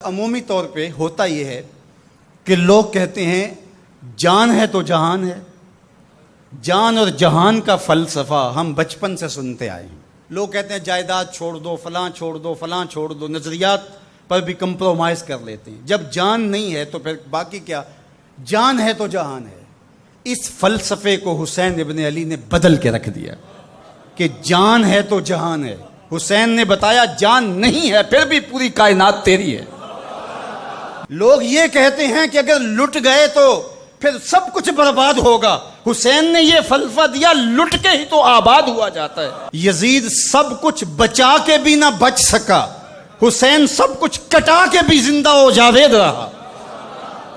عمومی طور پہ ہوتا یہ ہے کہ لوگ کہتے ہیں جان ہے تو جہان ہے. جان اور جہان کا فلسفہ ہم بچپن سے سنتے آئے ہیں. لوگ کہتے ہیں جائیداد چھوڑ دو، فلاں چھوڑ دو، فلاں چھوڑ دو، نظریات پر بھی کمپرومائز کر لیتے ہیں. جب جان نہیں ہے تو پھر باقی کیا؟ جان ہے تو جہان ہے. اس فلسفے کو حسین ابن علی نے بدل کے رکھ دیا کہ جان ہے تو جہان ہے. حسین نے بتایا جان نہیں ہے پھر بھی پوری کائنات تیری ہے. لوگ یہ کہتے ہیں کہ اگر لٹ گئے تو پھر سب کچھ برباد ہوگا. حسین نے یہ فلسفہ دیا لٹ کے ہی تو آباد ہوا جاتا ہے. یزید سب کچھ بچا کے بھی نہ بچ سکا، حسین سب کچھ کٹا کے بھی زندہ و جاوید رہا.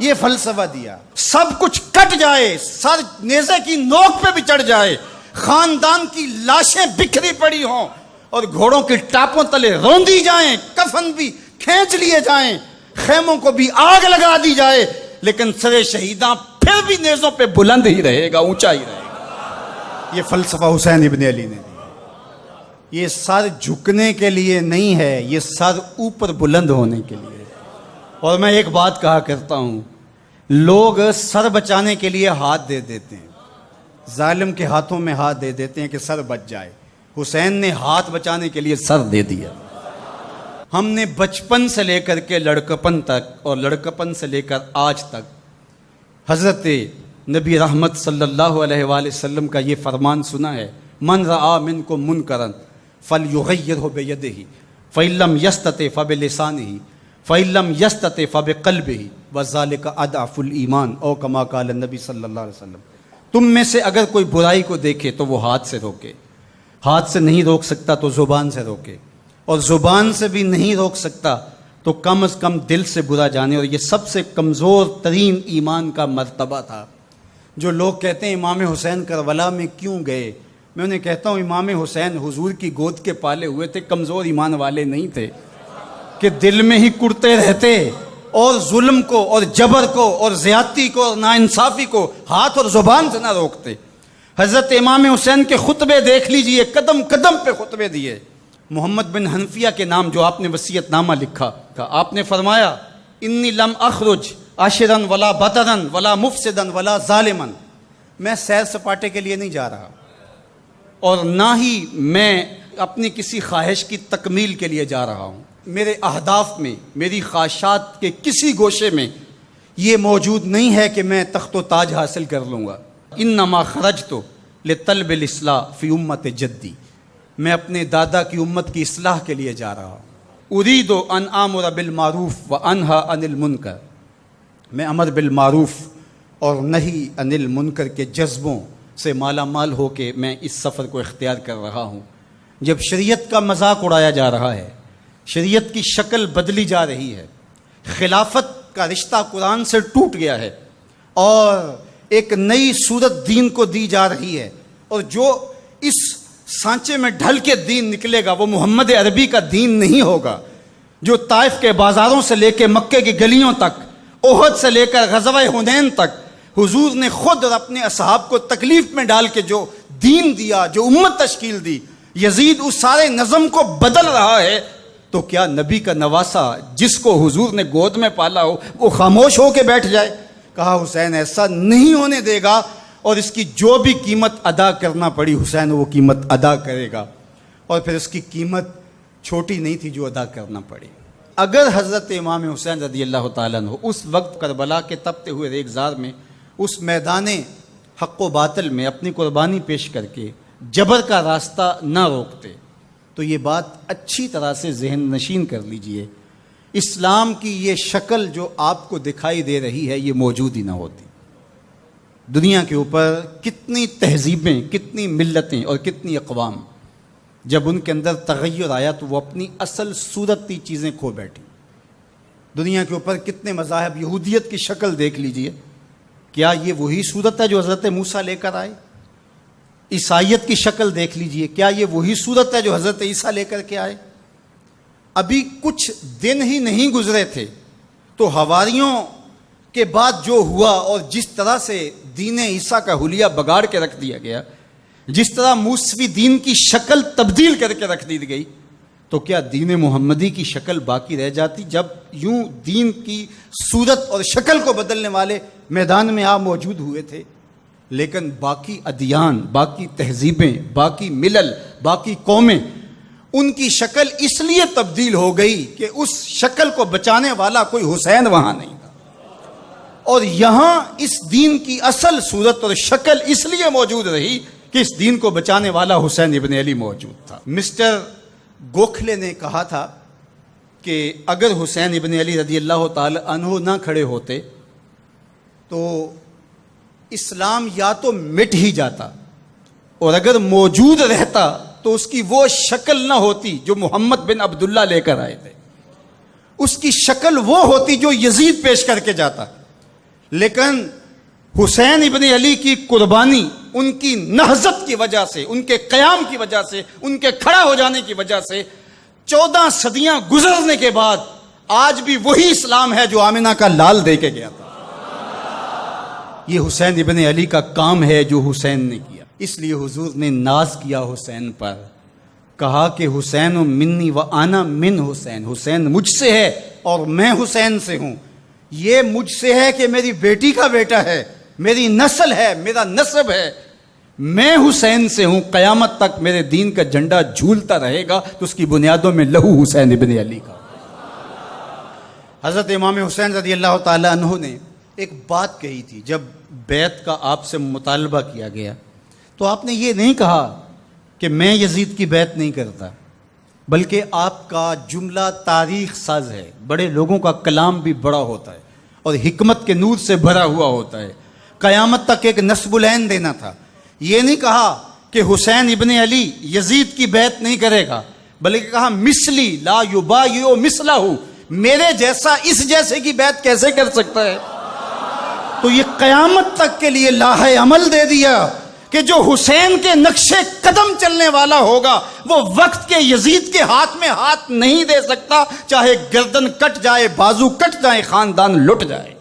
یہ فلسفہ دیا سب کچھ کٹ جائے، سر نیزے کی نوک پہ بھی چڑھ جائے، خاندان کی لاشیں بکھری پڑی ہوں اور گھوڑوں کے ٹاپوں تلے روندی جائیں، کفن بھی کھینچ لیے جائیں، خیموں کو بھی آگ لگا دی جائے، لیکن سر شہیداں پھر بھی نیزوں پہ بلند ہی رہے گا، اونچا ہی رہے گا. یہ فلسفہ حسین ابن علی نے دیا. یہ سر جھکنے کے لیے نہیں ہے، یہ سر اوپر بلند ہونے کے لیے. اور میں ایک بات کہا کرتا ہوں، لوگ سر بچانے کے لیے ہاتھ دے دیتے ہیں، ظالم کے ہاتھوں میں ہاتھ دے دیتے ہیں کہ سر بچ جائے. حسین نے ہاتھ بچانے کے لیے سر دے دیا. ہم نے بچپن سے لے کر کے لڑکپن تک اور لڑکپن سے لے کر آج تک حضرت نبی رحمت صلی اللہ علیہ وآلہ وسلم کا یہ فرمان سنا ہے، من رآ منکم منکرا فلیغیرہ بیدہ فإن لم یستطع فبلسانہ فإن لم یستطع فبقلبہ وذلک اضعف الایمان او کما قال النبی صلی اللہ علیہ وسلم. تم میں سے اگر کوئی برائی کو دیکھے تو وہ ہاتھ سے روکے، ہاتھ سے نہیں روک سکتا تو زبان سے روکے، اور زبان سے بھی نہیں روک سکتا تو کم از کم دل سے برا جانے. اور یہ سب سے کمزور ترین ایمان کا مرتبہ تھا. جو لوگ کہتے ہیں امام حسین کربلا میں کیوں گئے، میں انہیں کہتا ہوں امام حسین حضور کی گود کے پالے ہوئے تھے، کمزور ایمان والے نہیں تھے کہ دل میں ہی کڑتے رہتے اور ظلم کو اور جبر کو اور زیادتی کو اور ناانصافی کو ہاتھ اور زبان سے نہ روکتے. حضرت امام حسین کے خطبے دیکھ لیجئے، قدم قدم پہ خطبے دیے. محمد بن حنفیہ کے نام جو آپ نے وصیت نامہ لکھا تھا، آپ نے فرمایا انی لم اخرج عاشرا ولا بطرا ولا مفسدا ولا ظالما. میں سیر سپاٹے کے لیے نہیں جا رہا اور نہ ہی میں اپنی کسی خواہش کی تکمیل کے لیے جا رہا ہوں. میرے اہداف میں، میری خواہشات کے کسی گوشے میں یہ موجود نہیں ہے کہ میں تخت و تاج حاصل کر لوں گا. انما خرجت لطلب الاصلاح فی امت جدی. میں اپنے دادا کی امت کی اصلاح کے لیے جا رہا ہوں. ارید ان آمر بالمعروف وانہی عن المنکر. میں امر بالمعروف اور نہی عن المنکر کے جذبوں سے مالا مال ہو کے میں اس سفر کو اختیار کر رہا ہوں. جب شریعت کا مذاق اڑایا جا رہا ہے، شریعت کی شکل بدلی جا رہی ہے، خلافت کا رشتہ قرآن سے ٹوٹ گیا ہے اور ایک نئی صورت دین کو دی جا رہی ہے، اور جو اس سانچے میں ڈھل کے دین نکلے گا وہ محمد عربی کا دین نہیں ہوگا، جو طائف کے بازاروں سے لے کے مکے کی گلیوں تک، احد سے لے کر غزوہ حنین تک حضور نے خود اور اپنے اصحاب کو تکلیف میں ڈال کے جو دین دیا، جو امت تشکیل دی. یزید اس سارے نظم کو بدل رہا ہے، تو کیا نبی کا نواسا جس کو حضور نے گود میں پالا ہو وہ خاموش ہو کے بیٹھ جائے؟ کہا حسین ایسا نہیں ہونے دے گا، اور اس کی جو بھی قیمت ادا کرنا پڑی حسین وہ قیمت ادا کرے گا. اور پھر اس کی قیمت چھوٹی نہیں تھی جو ادا کرنا پڑی. اگر حضرت امام حسین رضی اللہ تعالیٰ عنہ اس وقت کربلا کے تپتے ہوئے ریگزار میں، اس میدان حق و باطل میں اپنی قربانی پیش کر کے جبر کا راستہ نہ روکتے تو یہ بات اچھی طرح سے ذہن نشین کر لیجئے، اسلام کی یہ شکل جو آپ کو دکھائی دے رہی ہے یہ موجود ہی نہ ہوتی. دنیا کے اوپر کتنی تہذیبیں، کتنی ملتیں اور کتنی اقوام جب ان کے اندر تغیر آیا تو وہ اپنی اصل صورتی چیزیں کھو بیٹھی. دنیا کے اوپر کتنے مذاہب، یہودیت کی شکل دیکھ لیجئے، کیا یہ وہی صورت ہے جو حضرت موسیٰ لے کر آئے؟ عیسائیت کی شکل دیکھ لیجئے، کیا یہ وہی صورت ہے جو حضرت عیسیٰ لے کر کے آئے؟ ابھی کچھ دن ہی نہیں گزرے تھے تو حواریوں کے بعد جو ہوا اور جس طرح سے دین عیسیٰ کا حلیہ بگاڑ کے رکھ دیا گیا، جس طرح موسوی دین کی شکل تبدیل کر کے رکھ دی گئی، تو کیا دین محمدی کی شکل باقی رہ جاتی؟ جب یوں دین کی صورت اور شکل کو بدلنے والے میدان میں آپ موجود ہوئے تھے، لیکن باقی ادیان، باقی تہذیبیں، باقی ملل، باقی قومیں، ان کی شکل اس لیے تبدیل ہو گئی کہ اس شکل کو بچانے والا کوئی حسین وہاں نہیں تھا، اور یہاں اس دین کی اصل صورت اور شکل اس لیے موجود رہی کہ اس دین کو بچانے والا حسین ابن علی موجود تھا۔ مسٹر گوکھلے نے کہا تھا کہ اگر حسین ابن علی رضی اللہ تعالی عنہ نہ کھڑے ہوتے تو اسلام یا تو مٹ ہی جاتا، اور اگر موجود رہتا تو اس کی وہ شکل نہ ہوتی جو محمد بن عبداللہ لے کر آئے تھے، اس کی شکل وہ ہوتی جو یزید پیش کر کے جاتا۔ لیکن حسین ابن علی کی قربانی، ان کی نہضت کی وجہ سے، ان کے قیام کی وجہ سے، ان کے کھڑا ہو جانے کی وجہ سے 14 صدیاں گزرنے کے بعد آج بھی وہی اسلام ہے جو آمنہ کا لال دے کے گیا تھا۔ یہ حسین ابن علی کا کام ہے جو حسین نے کیا۔ اس لیے حضور نے ناز کیا حسین پر، کہا کہ حسین منی و انا من حسین، حسین مجھ سے ہے اور میں حسین سے ہوں۔ یہ مجھ سے ہے کہ میری بیٹی کا بیٹا ہے، میری نسل ہے، میرا نسب ہے، میں حسین سے ہوں، قیامت تک میرے دین کا جھنڈا جھولتا رہے گا، تو اس کی بنیادوں میں لہو حسین ابن علی کا۔ حضرت امام حسین رضی اللہ تعالی عنہ نے ایک بات کہی تھی جب بیعت کا آپ سے مطالبہ کیا گیا، تو آپ نے یہ نہیں کہا کہ میں یزید کی بیعت نہیں کرتا، بلکہ آپ کا جملہ تاریخ ساز ہے، بڑے لوگوں کا کلام بھی بڑا ہوتا ہے اور حکمت کے نور سے بھرا ہوا ہوتا ہے، قیامت تک ایک نسب العین دینا تھا۔ یہ نہیں کہا کہ حسین ابن علی یزید کی بیعت نہیں کرے گا، بلکہ کہا مثلی لا یبایع مثلہ، میرے جیسا اس جیسے کی بیعت کیسے کر سکتا ہے؟ تو یہ قیامت تک کے لیے لاہ عمل دے دیا کہ جو حسین کے نقشے قدم چلنے والا ہوگا وہ وقت کے یزید کے ہاتھ میں ہاتھ نہیں دے سکتا، چاہے گردن کٹ جائے، بازو کٹ جائے، خاندان لٹ جائے۔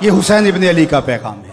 یہ حسین ابن علی کا پیغام ہے۔